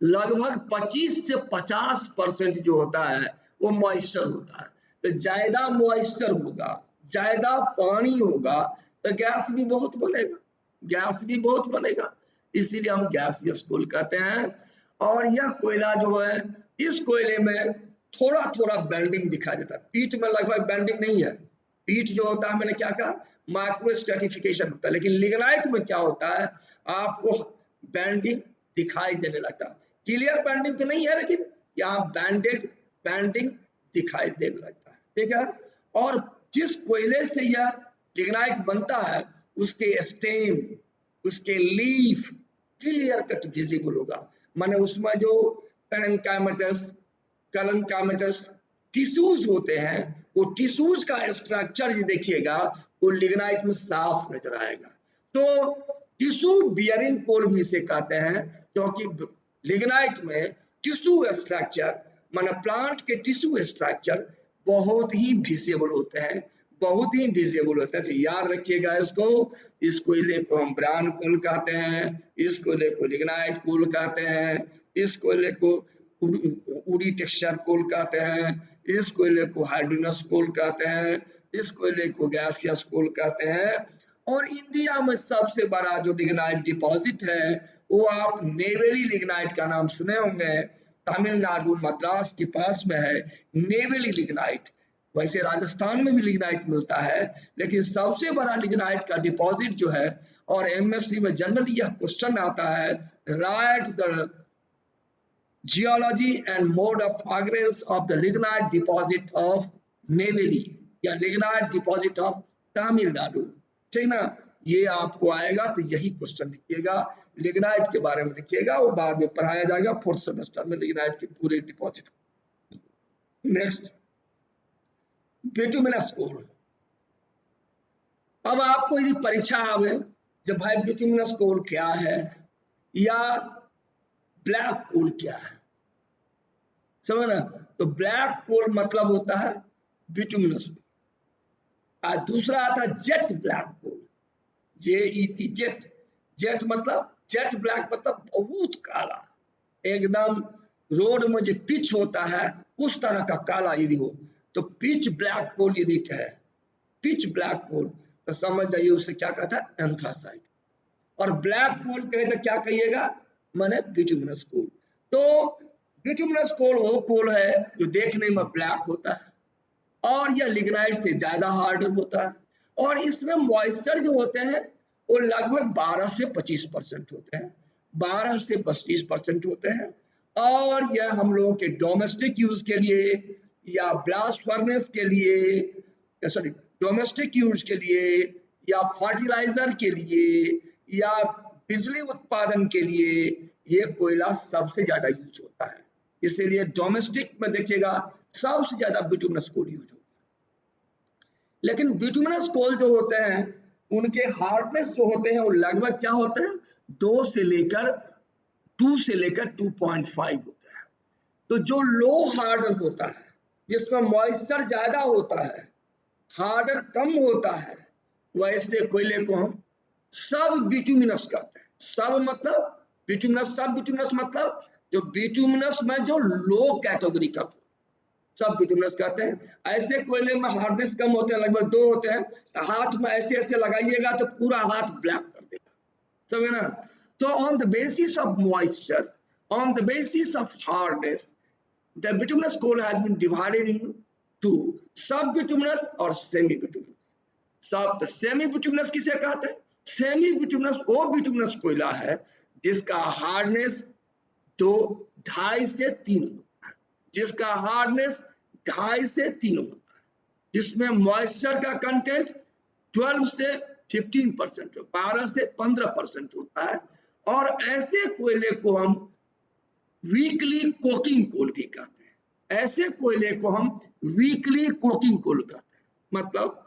A: लगभग 25 से 50% जो होता है वो मॉइस्चर होता है। तो ज्यादा मॉइस्चर होगा, ज्यादा पानी होगा, तो गैस भी बहुत बनेगा, गैस भी बहुत बनेगा, इसीलिए हम गैसियस कोल कहते हैं। और यह कोयला जो है, इस कोयले में थोड़ा थोड़ा बेंडिंग दिखाई देता है, पीठ में लगभग बेंडिंग नहीं है। पीठ जो होता है, मैंने क्या कहा, माइक्रो स्ट्रेटिफिकेशन होता है, लेकिन लिग्नाइट में क्या होता है, आपको बेंडिंग दिखाई देने लगता है। क्लियर बैंडिंग तो नहीं है, लेकिन यहाँ बैंडिंग दिखाई देने लगता है, ठीक है। और जिस कोयले से यह लिग्नाइट बनता है, उसके स्टेम, उसके लीफ क्लियर कट विजिबल होगा, माने उसमें जो कलनकामेटस टिश्यूज होते हैं, वो टिश्यूज का स्ट्रक्चर जो देखिएगा वो लिग्नाइट में साफ नजर आएगा। तो टिश्यू बियरिंग कोल भी इसे कहते हैं, क्योंकि लिग्नाइट में टिश्यू स्ट्रक्चर, माने प्लांट के टिश्यू स्ट्रक्चर बहुत ही विजिबल होते हैं, बहुत ही विजिबल होते हैं। तो याद रखिएगा इसको, इस कोयले को हम ब्राउन कोल कहते हैं, इस कोयले को लिग्नाइट कोल कहते हैं, इस कोयले को उडी टेक्सचर कोल कहते हैं, इस कोयले को हाइड्रोजनस कोल कहते हैं, इस कोयले को गैसियस कोल कहते हैं। और इंडिया में सबसे बड़ा जो लिग्नाइट डिपॉजिट है वो आप नेवेली लिग्नाइट का नाम सुने होंगे, तमिलनाडु मद्रास के पास में है नेवेली लिग्नाइट। वैसे राजस्थान में भी लिग्नाइट मिलता है, लेकिन सबसे बड़ा लिग्नाइट का डिपॉजिट जो है, और एमएससी में जनरली यह क्वेश्चन आता है, write the geology and mode of progress of the lignite deposit of Neyveli या लिग्नाइट डिपॉजिट ऑफ तमिलनाडु, ठीक ना। ये आपको आएगा, तो यही क्वेश्चन लिखिएगा, लिग्नाइट के बारे में लिखिएगा, वो बाद में पढ़ाया जाएगा 4th सेमेस्टर में लिग्नाइट के पूरे डिपॉजिट। नेक्स्ट, बिटुमिनस कोल। अब आपको यदि परीक्षा आवे जब भाई बिटुमिनस कोल क्या है या ब्लैक कोल क्या है, समझ ना। तो ब्लैक कोल मतलब होता है बिटुमिनस, और दूसरा आता है जेट ब्लैक कोल, JET, जेट। जेट मतलब, जेट ब्लैक मतलब बहुत काला, एकदम रोड में जो पिच होता है उस तरह का काला यदि हो, तो पिच ब्लैक कोल यदि है, पिच ब्लैक कोल, तो समझ जाइए उसे क्या कहता है, एंथ्रासाइट। और ब्लैक कोल कहे तो क्या कहिएगा, माने बिटुमिनस कोल। तो बिटुमिनस कोल वो कोल है जो देखने में ब्लैक होता है, और यह लिग्नाइट से ज्यादा हार्ड होता है, और इसमें मॉइस्चर जो होते हैं वो लगभग 12 से 25% होते हैं, 12 से 25% होते हैं। और यह हम लोगों के डोमेस्टिक यूज के लिए या ब्लास्ट फर्नेस के लिए, सॉरी डोमेस्टिक यूज के लिए या फर्टिलाइजर के लिए या बिजली उत्पादन के लिए ये कोयला सबसे ज्यादा यूज होता है। इसीलिए डोमेस्टिक में देखिएगा सबसे ज्यादा बिटुमिनस कोल यूज होता है। लेकिन बिटुमिनस कोल जो होते हैं उनके हार्डनेस जो होते हैं वो लगभग क्या होते हैं, 2 से लेकर 2.5 होते हैं। तो जो लो हार्डर होता है, जिसमें मॉइस्चर ज्यादा होता है, हार्डर कम होता है, वैसे कोयले को हम सब बिटुमिनस कहते हैं। सब मतलब बिटुमिनस, सब बिटुमिनस मतलब जो बिटुमिनस में जो लो कैटेगरी का सब बिटुमिनस कहते हैं। ऐसे कोयले में हार्डनेस कम होते हैं, लगभग 2 होते हैं, हाथ में ऐसे ऐसे लगाइएगा तो पूरा हाथ ब्लैक कर देगा, समझे ना। तो on the basis of moisture, on the basis of hardness, the bituminous coal has been divided into sub bituminous और semi bituminous. Sub semi bituminous किसे कहते हैं? सेमी बिटुमिनस वो बिटुमिनस कोयला है जिसका हार्डनेस 2.5 से 3 होता है, जिसका हार्डनेस 2.5 से 3 होता है, जिसमें मॉइस्चर का कंटेंट 12 से 15%, 12 से 15% होता है। और ऐसे कोयले को हम वीकली कोकिंग कोल भी कहते हैं। ऐसे कोयले को हम वीकली कोकिंग कोल कहते हैं। मतलब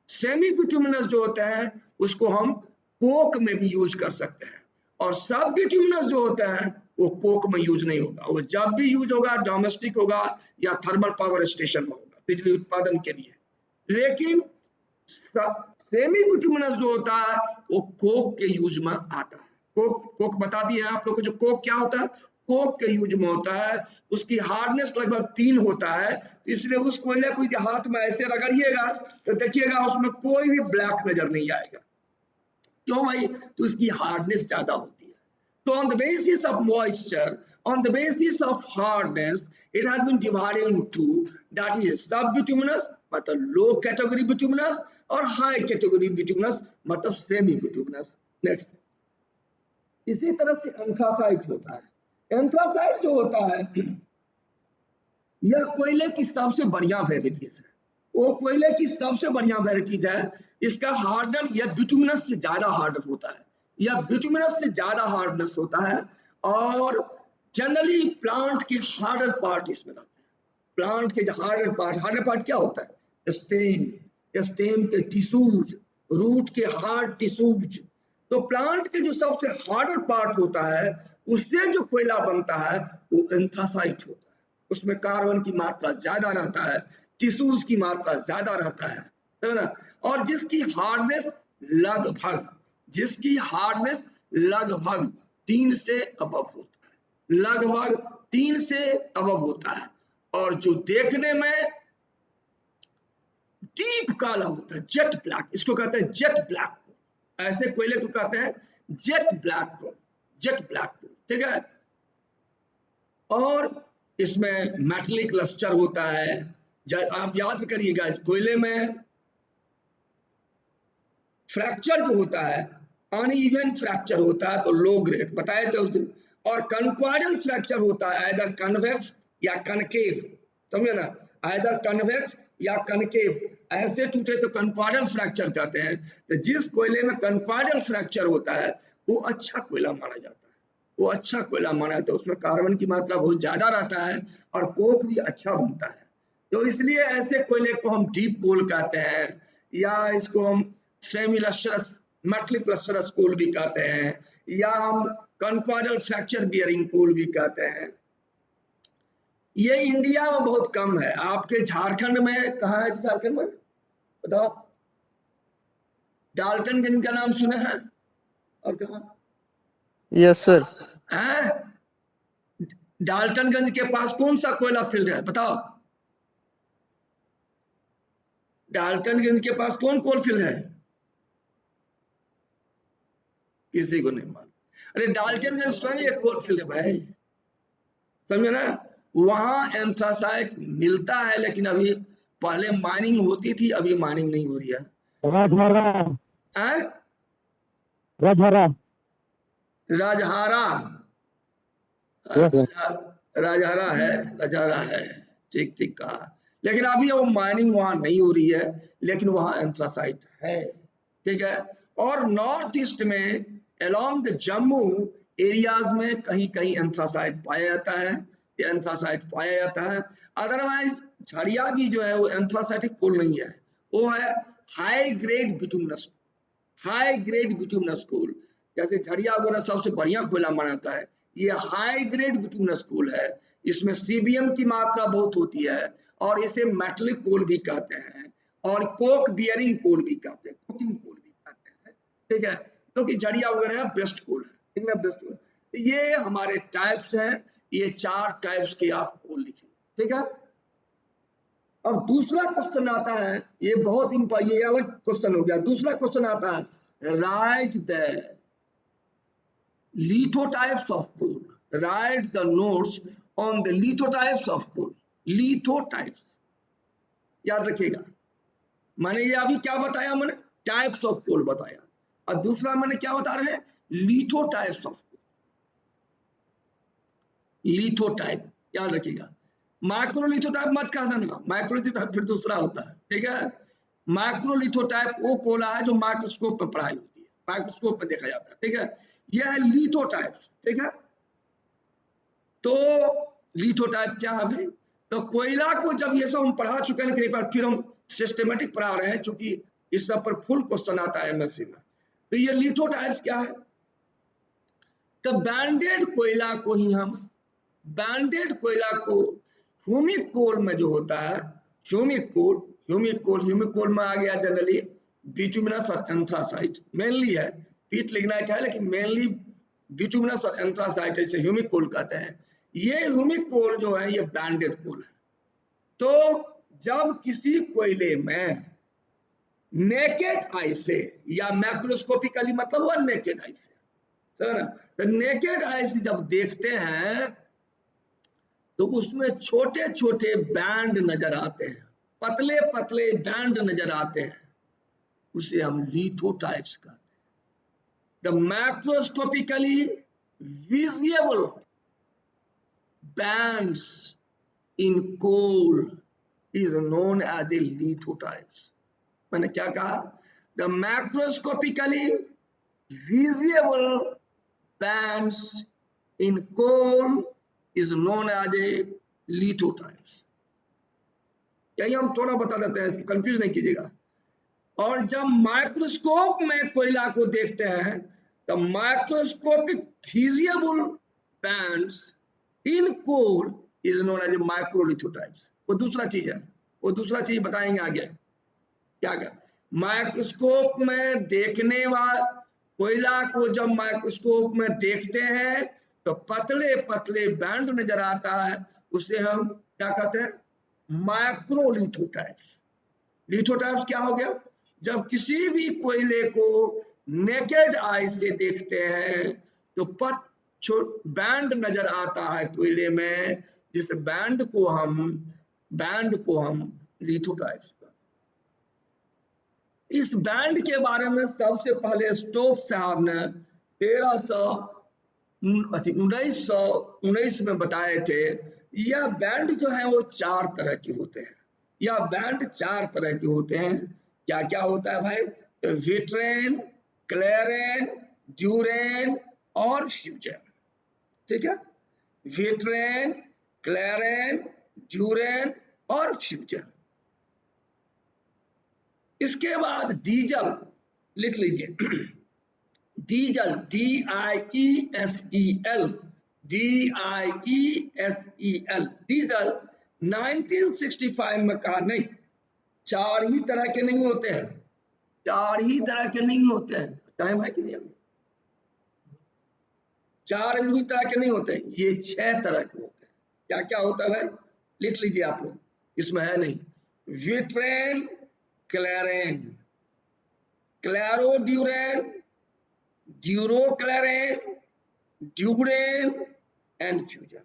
A: सेमी बिटुमिनस जो होता है उसको हम कोक में भी यूज कर सकते हैं, और सब बिटुमिनस जो होता है वो कोक में यूज नहीं होगा। वो जब भी यूज होगा डोमेस्टिक होगा या थर्मल पावर स्टेशन में होगा, बिजली उत्पादन के लिए। लेकिन सेमी बिटुमिनस जो होता है वो कोक के यूज में आता है। कोक बता दिए आप लोग को, जो कोक क्या होता है, कोक के यूज में होता है। उसकी हार्डनेस लगभग 3 होता है, इसलिए उस कोयले को हाथ में ऐसे रगड़िएगा तो देखिएगा उसमें कोई भी ब्लैक नजर नहीं आएगा। क्यों भाई? तो इसकी हार्डनेस ज्यादा होती है। तो on the basis of moisture, on the basis of hardness, it has been divided into, that is sub bituminous मतलब लो कैटेगरी बिटुमिनस, और हाई कैटेगरी बिटुमिनस मतलब सेमी बिटुमिनस। नेक्स्ट, इसी तरह से एंथ्रासाइट होता है। एंथ्रासाइट जो होता है यह कोयले की सबसे बढ़िया वेराइटीज है। वो कोयले की सबसे बढ़िया वेराइटीज है। इसका हार्डन यह बिटुमिनस से ज्यादा हार्ड होता है, यह बिटुमिनस से ज्यादा हार्डनेस होता है। और जनरली प्लांट के हार्डर पार्ट इसमें रहते हैं। प्लांट के हार्डर पार्ट क्या होता है? स्टेम, स्टेम के टिश्यूज, रूट के हार्ड टिश्यूज। तो प्लांट के जो सबसे हार्डर पार्ट होता है उससे जो कोयला बनता है वो एंथ्रासाइट होता है। उसमें कार्बन की मात्रा ज्यादा रहता है, टिश्यूज की मात्रा ज्यादा रहता है ना। और जिसकी हार्डनेस लगभग, जिसकी हार्डनेस लगभग 3 से अबव होता है, लगभग 3 से अबव होता है। और जो देखने में डीप काला होता है, जेट ब्लैक, इसको कहते हैं जेट ब्लैक। ऐसे कोयले को कहते हैं जेट ब्लैक, जेट ब्लैक, ठीक है। और इसमें मेटलिक लस्टर होता है। आप याद करिएगा, कोयले में फ्रैक्चर जो होता है अनइवन फ्रैक्चर होता है तो लो ग्रेड बताए थे उस दिन। और कन्क्वाइडल फ्रैक्चर होता है आइदर कन्वेक्स या कनकेव, समझे ना, आइदर कन्वेक्स या कनकेव। ऐसे टूटे तो कन्क्वाइडल फ्रैक्चर कहते हैं। तो जिस कोयले में कन्क्वाइडल फ्रैक्चर होता है वो अच्छा कोयला माना जाता है, वो अच्छा कोयला माना जाता है। उसमें कार्बन की मात्रा बहुत ज्यादा रहता है और कोक भी अच्छा बनता है। तो इसलिए ऐसे कोयले को हम डीप कोल कहते हैं, या इसको हम सेमी लस्टरस मेटलिक लस्टरस कोल भी कहते हैं, या हम कन्क्वाइडल फ्रैक्चर बियरिंग कोल भी कहते हैं। ये इंडिया में बहुत कम है। आपके झारखंड में कहाँ है? झारखंड में बताओ। डाल्टनगंज का नाम सुने हैं? और कहाँ?
B: Yes sir.
A: डाल्टनगंज के पास कौन सा कोयला फील्ड है बताओ? डाल्टनगंज के पास कौन कोल फील्ड है? किसी को नहीं मालूम। अरे डाल्टनगंज स्वयं एक कोल फील्ड है भाई, समझे ना। वहां एंथ्रासाइट मिलता है, लेकिन अभी, पहले माइनिंग होती थी, अभी माइनिंग नहीं हो रही है।
B: राजहारा
A: राजहारा, राजहारा है, राजहारा है, ठीक ठीक कहा। लेकिन अभी वो माइनिंग वहां नहीं हो रही है, लेकिन वहां एंथ्रासाइट है, ठीक है। और नॉर्थ ईस्ट में अलोंग द जम्मू एरियाज में कहीं कहीं एंथ्रासाइट पाया जाता है, एंथ्रासाइट पाया जाता है। अदरवाइज झड़िया भी जो है वो एंथ्रासाइटिक कोल नहीं है, वो है high grade bituminous, high grade bituminous coal. जैसे झड़िया वगैरह सबसे बढ़िया कोयला माना जाता है, ये हाई ग्रेड बिटुमिनस कोल है। इसमें सीबीएम की मात्रा बहुत होती है, और इसे मेटलिक कोल भी कहते हैं, और कोक बियरिंग कोल भी कहते हैं, कुकिंग कोल भी कहते हैं, ठीक है। क्योंकि झड़िया वगैरह बेस्ट कोल है, ठीक है, बेस्ट कोल। ये हमारे टाइप्स हैं, ये 4 टाइप्स के आप कोल लिखेंगे, ठीक है। अब दूसरा क्वेश्चन आता है, ये बहुत ये अलग क्वेश्चन हो गया। दूसरा क्वेश्चन आता है, write the lithotypes of coal, write the notes on the lithotypes of coal, lithotypes, याद रखिएगा। मैंने ये अभी क्या बताया, मैंने टाइप्स ऑफ कोल बताया, और दूसरा मैंने क्या बता रहे हैं, लिथोटाइप्स ऑफ कोल, लिथोटाइप, याद रखिएगा। माइक्रोलिथोटाइप मत कहना ना, माइक्रोलिथोटाइप फिर दूसरा होता है, ठीक है। माइक्रोलिथोटाइप वो कोला है जो माइक्रोस्कोप में पढ़ाई होती है, माइक्रोस्कोप में देखा जाता है, ठीक है। यह है लिथोटाइप्स, ठीक है। तो लिथोटाइप क्या है भाई, तो कोयला को जब ये सब हम पढ़ा चुके हैं, एक बार फिर हम सिस्टमेटिक पढ़ा रहे हैं, क्योंकि इस सब पर फुल क्वेश्चन आता है एमएससी में। तो ये लिथोटाइप्स क्या है, तो बैंडेड कोयला को ही हम, बैंडेड कोयला को ह्यूमिक कोल में जो होता है, ह्यूमिक कोल में आ गया जनरली बिटुमिनस और एंथ्रासाइट, मेनली है, पीट लिग्नाइट है, लेकिन मेनली बिटुमिनस और एंथ्रासाइट इसे ह्यूमिक कोल कहते हैं। ये ह्यूमिक कोल जो है ये बैंडेड कोल है। तो जब किसी कोयले में नेकेड आई से या मैक्रोस्कोपिकली, मतलब हुआ नेकेड आई से, समझ ना, तो नेकेड आई से जब देखते हैं तो उसमें छोटे छोटे बैंड नजर आते हैं, पतले पतले बैंड नजर आते हैं, उसे हम लिथोटाइप्स कहते हैं। The macroscopically visible bands in coal is known as a lithotypes। मैंने क्या कहा, the macroscopically visible bands in coal is known as a lithotypes। यही हम थोड़ा बता देते हैं, कंफ्यूज नहीं कीजिएगा। और जब माइक्रोस्कोप में कोयला को देखते हैं तो microscopic visible bands in coal is known as microlithotypes. वो दूसरा चीज है, वो दूसरा चीज बताएंगे आगे क्या क्या। माइक्रोस्कोप में देखने वाला कोयला को जब माइक्रोस्कोप में देखते हैं तो पतले पतले बैंड नजर आता है, उसे हम क्या कहते हैं, माइक्रोलिथोटाइप्स। लिथोटाइप्स क्या हो गया, जब किसी भी कोयले को नेकेड आई से देखते हैं तो बैंड नजर आता है कोयले में, जिस बैंड को हम लिथोटाइप्स। इस बैंड के बारे में सबसे पहले स्टोक्स साहब ने 1919 में बताए थे। यह बैंड जो है वो 4 तरह के होते हैं, यह बैंड 4 तरह के होते हैं। क्या क्या होता है भाई, विट्रेन, क्लेरेन, ड्यूरेन और फ्यूजन, ठीक है। विट्रेन, क्लेरेन, ड्यूरेन और फ्यूजन। इसके बाद डीजल लिख लीजिए, डीजल, DIESEL, DIESEL, डीजल 1965 में कहा नहीं, 4 ही तरह के नहीं होते हैं, 4 ही तरह के नहीं होते हैं, टाइम है कि नहीं, 4 ही तरह के नहीं होते, ये 6 तरह के होते हैं। क्या क्या होता है भाई, लिख लीजिए आप लोग, इसमें है नहीं, विट्रेन, क्लेरेन, क्लैरोड्यूरेन, ड्यूरोक्लेरेन, ड्यूरेन एंड फ्यूजन।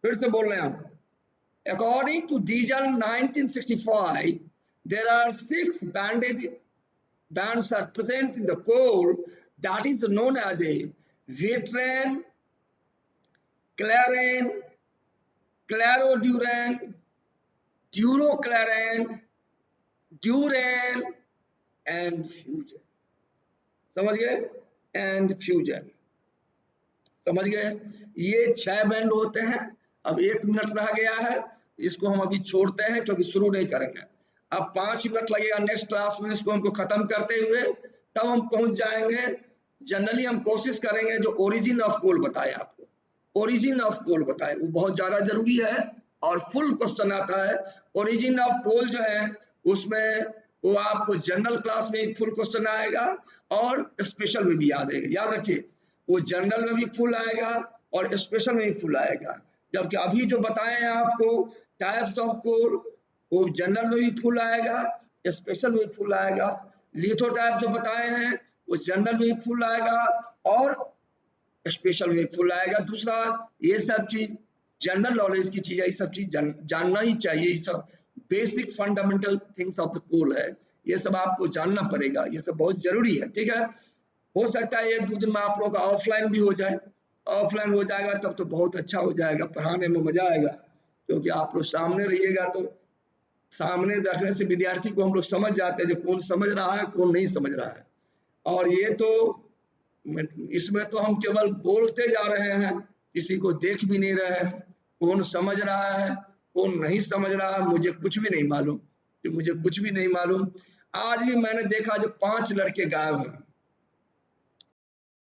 A: फिर से बोल रहे हैं हम, according to Diesel 1965 there are 6 bands are present in the coal that is known as a vitrine, claren, clarodurane, duroclaren, durane and fusion। समझ गए, एंड फ्यूजन, समझ गए। ये 6 बैंड होते हैं। अब 1 मिनट रह गया है, इसको हम अभी छोड़ते हैं क्योंकि शुरू नहीं करेंगे। अब 5 मिनट लगेगा नेक्स्ट क्लास में इसको हमको खत्म करते हुए, तब हम पहुंच जाएंगे। जनरली हम कोशिश करेंगे जो ओरिजिन ऑफ कोल बताए आपको, ओरिजिन ऑफ कोल बताए, वो बहुत ज्यादा जरूरी है और फुल क्वेश्चन आता है। ओरिजिन ऑफ कोल जो है उसमें वो आपको जनरल क्लास में फुल क्वेश्चन आएगा और स्पेशल में भी याद रखिए, वो जनरल में भी फुल आएगा और स्पेशल में भी फुल आएगा। जबकि अभी जो बताए हैं आपको टाइप्स ऑफ कोर, वो जनरल में भी फुल आएगा, स्पेशल में भी फुल आएगा। लिथोटाइप जो बताए हैं वो जनरल में भी फुल आएगा और स्पेशल में फुल आएगा। दूसरा, ये सब चीज जनरल नॉलेज की चीज है, ये सब चीज जानना ही चाहिए। ये सब basic fundamental things of the core है, ये सब आपको जानना पड़ेगा, ये सब बहुत जरूरी है। ठीक है, हो सकता है 1-2 दिन में आप लोग का ऑफलाइन भी हो जाए। ऑफलाइन हो जाएगा तब तो बहुत अच्छा हो जाएगा, पढ़ाने में मजा आएगा, क्योंकि आप लोग सामने रहिएगा तो सामने देखने से विद्यार्थी को हम लोग समझ जाते हैं जो कौन समझ रहा है कौन नहीं समझ रहा है। और ये तो इसमें तो हम केवल बोलते जा रहे हैं, किसी को देख भी नहीं रहे हैं। कौन समझ रहा है कौन नहीं समझ रहा है मुझे कुछ भी नहीं मालूम, मुझे कुछ भी नहीं मालूम। आज भी मैंने देखा जो 5 लड़के गायब हैं,